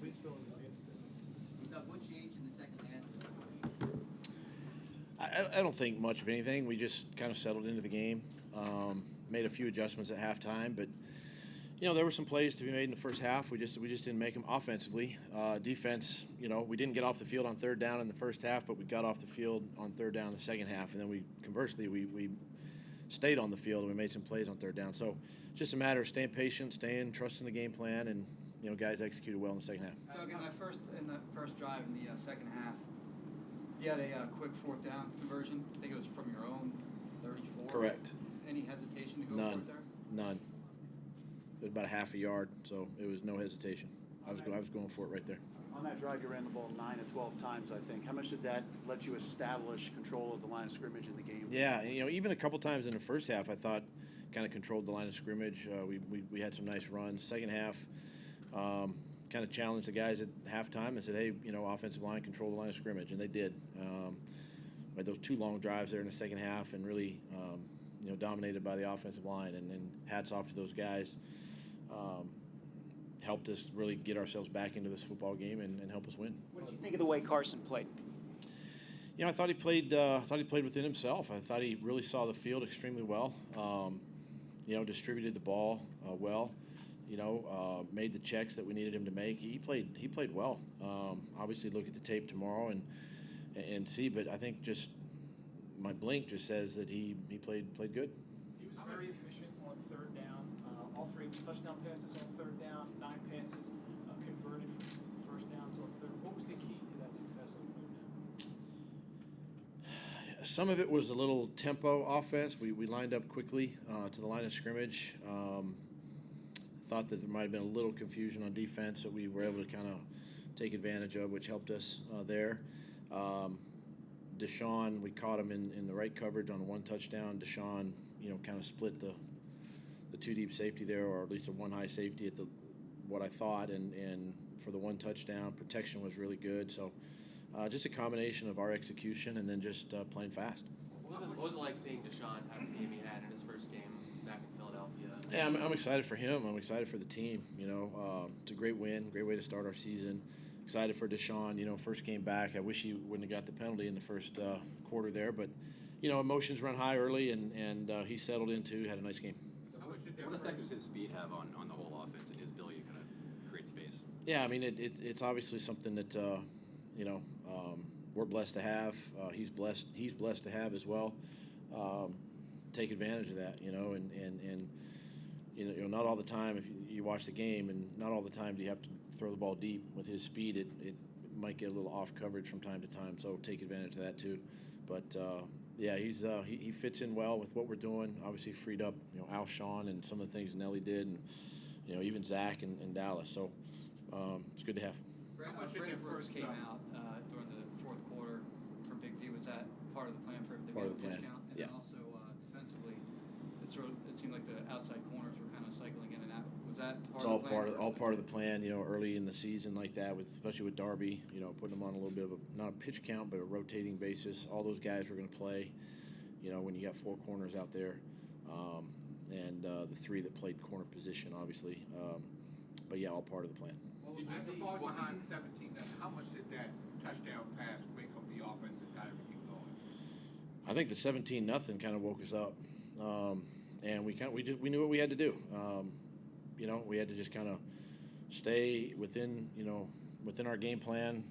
Please fill in the seats. Doug, what changed in the second half? I don't think much of anything. We just kind of settled into the game, made a few adjustments at halftime, but there were some plays to be made in the first half. We just didn't make them offensively. Defense, we didn't get off the field on third down in the first half, but we got off the field on third down in the second half, and then we stayed on the field and we made some plays on third down. So just a matter of staying patient, trusting the game plan, and guys executed well in the second half. Doug, in that first drive in the second half, you had a quick fourth down conversion. I think it was from your own 34. Correct. Any hesitation to go for it there? None. It was about a half a yard, so it was no hesitation. I was going for it right there. On that drive, you ran the ball 9 to 12 times, I think. How much did that let you establish control of the line of scrimmage in the game? Yeah, even a couple times in the first half, I thought kind of controlled the line of scrimmage. We had some nice runs. Second half, kind of challenged the guys at halftime and said, hey, offensive line, control the line of scrimmage, and they did. We had those 2 long drives there in the second half and really, dominated by the offensive line. And hats off to those guys. Helped us really get ourselves back into this football game and help us win. What did you think of the way Carson played? I thought he played. Within himself. I thought he really saw the field extremely well. Distributed the ball well. Made the checks that we needed him to make. He played well. Obviously, look at the tape tomorrow and see. But I think just my blink just says that he played good. He was very efficient on third down. All 3 touchdown passes on third down, 9 passes converted from first downs on third. What was the key to that success on third down? Some of it was a little tempo offense. We lined up quickly to the line of scrimmage. Thought that there might have been a little confusion on defense that we were able to kind of take advantage of, which helped us there. DeSean, we caught him in the right coverage on 1 touchdown. DeSean, kind of split the 2 deep safety there, or at least a 1 high safety at what I thought, and for the 1 touchdown, protection was really good. So just a combination of our execution and then just playing fast. What was it like seeing DeSean have the game he had in his first game back in Philadelphia? Yeah, I'm excited for him. I'm excited for the team. It's a great win, great way to start our season. Excited for DeSean. First game back. I wish he wouldn't have got the penalty in the first quarter there, but emotions run high early, and he settled into, had a nice game. What effect does his speed have on the whole offense and his ability to kind of create space? Yeah, I mean it's obviously something that we're blessed to have. He's blessed to have as well. Take advantage of that, and not all the time if you watch the game, and not all the time do you have to throw the ball deep. With his speed, it might get a little off coverage from time to time, so take advantage of that too. But yeah, he fits in well with what we're doing. Obviously freed up Alshon and some of the things Nelly did, and even Zach and Dallas. So it's good to have. Brandon first came out during the fourth quarter for Big D. Was that part of the plan for the pitch count? And yeah. then also defensively, it seemed like the outside corners were kind of cycling in and out. Was that part It's of the plan? all part of the plan. Early in the season like that, especially with Darby, putting them on a little bit of not a pitch count, but a rotating basis. All those guys were going to play. When you got 4 corners out there, and the 3 that played corner position, obviously. But yeah, all part of the plan. After falling behind 17, how much did that touchdown pass wake up the offense and got everything going? I think the 17-0 kind of woke us up, and we knew what we had to do. We had to just kind of stay within our game plan.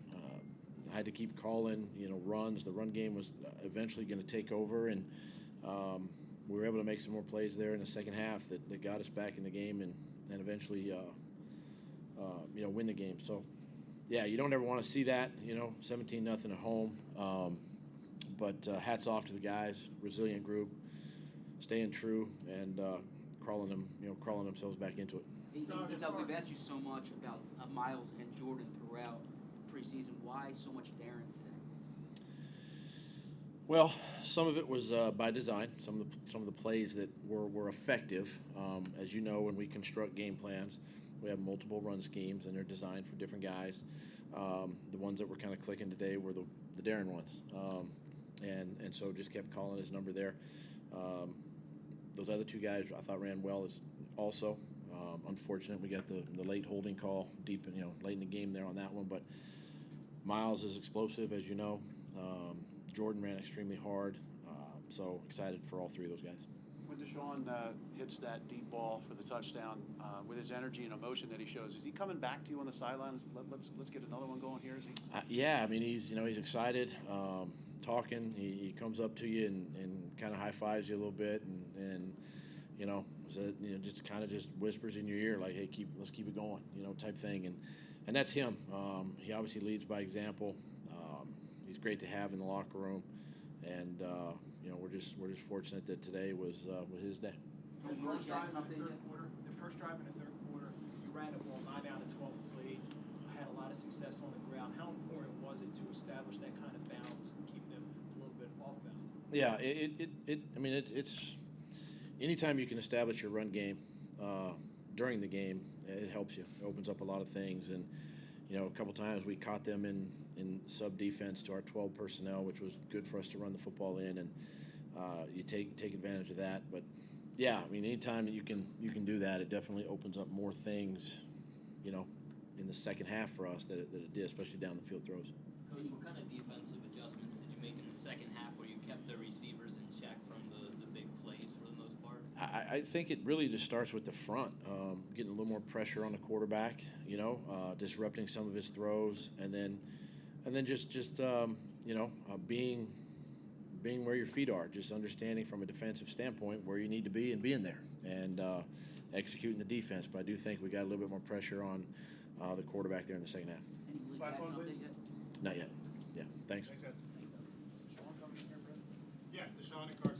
I had to keep calling runs. The run game was eventually going to take over, and we were able to make some more plays there in the second half that got us back in the game and eventually win the game. So yeah, you don't ever want to see that 17-0 at home. But hats off to the guys, resilient group, staying true and crawling themselves back into it. Hey, Doug, we've asked you so much about Miles and Jordan throughout preseason. Why so much Darren today? Well, some of it was by design. Some of the plays that were effective. As you know, when we construct game plans, we have multiple run schemes, and they're designed for different guys. The ones that were kind of clicking today were the Darren ones, and so just kept calling his number there. Those other 2 guys I thought ran well also. Unfortunate we got the late holding call deep in, late in the game there on that one, but Miles is explosive, as you know. Jordan ran extremely hard, so excited for all three of those guys. When DeSean hits that deep ball for the touchdown, with his energy and emotion that he shows, is he coming back to you on the sidelines? Let's get another one going here. Is he? Yeah, I mean he's excited, talking. He comes up to you and kind of high fives you a little bit, and just kind of just whispers in your ear like, hey, let's keep it going, type thing, and that's him. He obviously leads by example. He's great to have in the locker room, and we're just fortunate that today was his day. The first drive in the third quarter, you ran the ball 9 out of 12 plays, had a lot of success on the ground. How important was it to establish that kind of balance and keep them a little bit off balance? Yeah, it's anytime you can establish your run game during the game, it helps you. It opens up a lot of things, and a couple times we caught them in sub defense to our 12 personnel, which was good for us to run the football in, and you take advantage of that. But yeah, I mean, anytime that you can do that, it definitely opens up more things, in the second half for us that it did, especially down the field throws. Coach, what kind of defensive adjustments did you make in the second half where you kept the receivers in check from the big plays for the most part? I think it really just starts with the front, getting a little more pressure on the quarterback, disrupting some of his throws, and then just being where your feet are, just understanding from a defensive standpoint where you need to be and being there, and executing the defense. But I do think we got a little bit more pressure on the quarterback there in the second half. Any league Last guys one, update please. yet? Not yet. Yeah, thanks. Thanks, guys. Sean coming in here, Brett? Yeah, DeSean and Carson.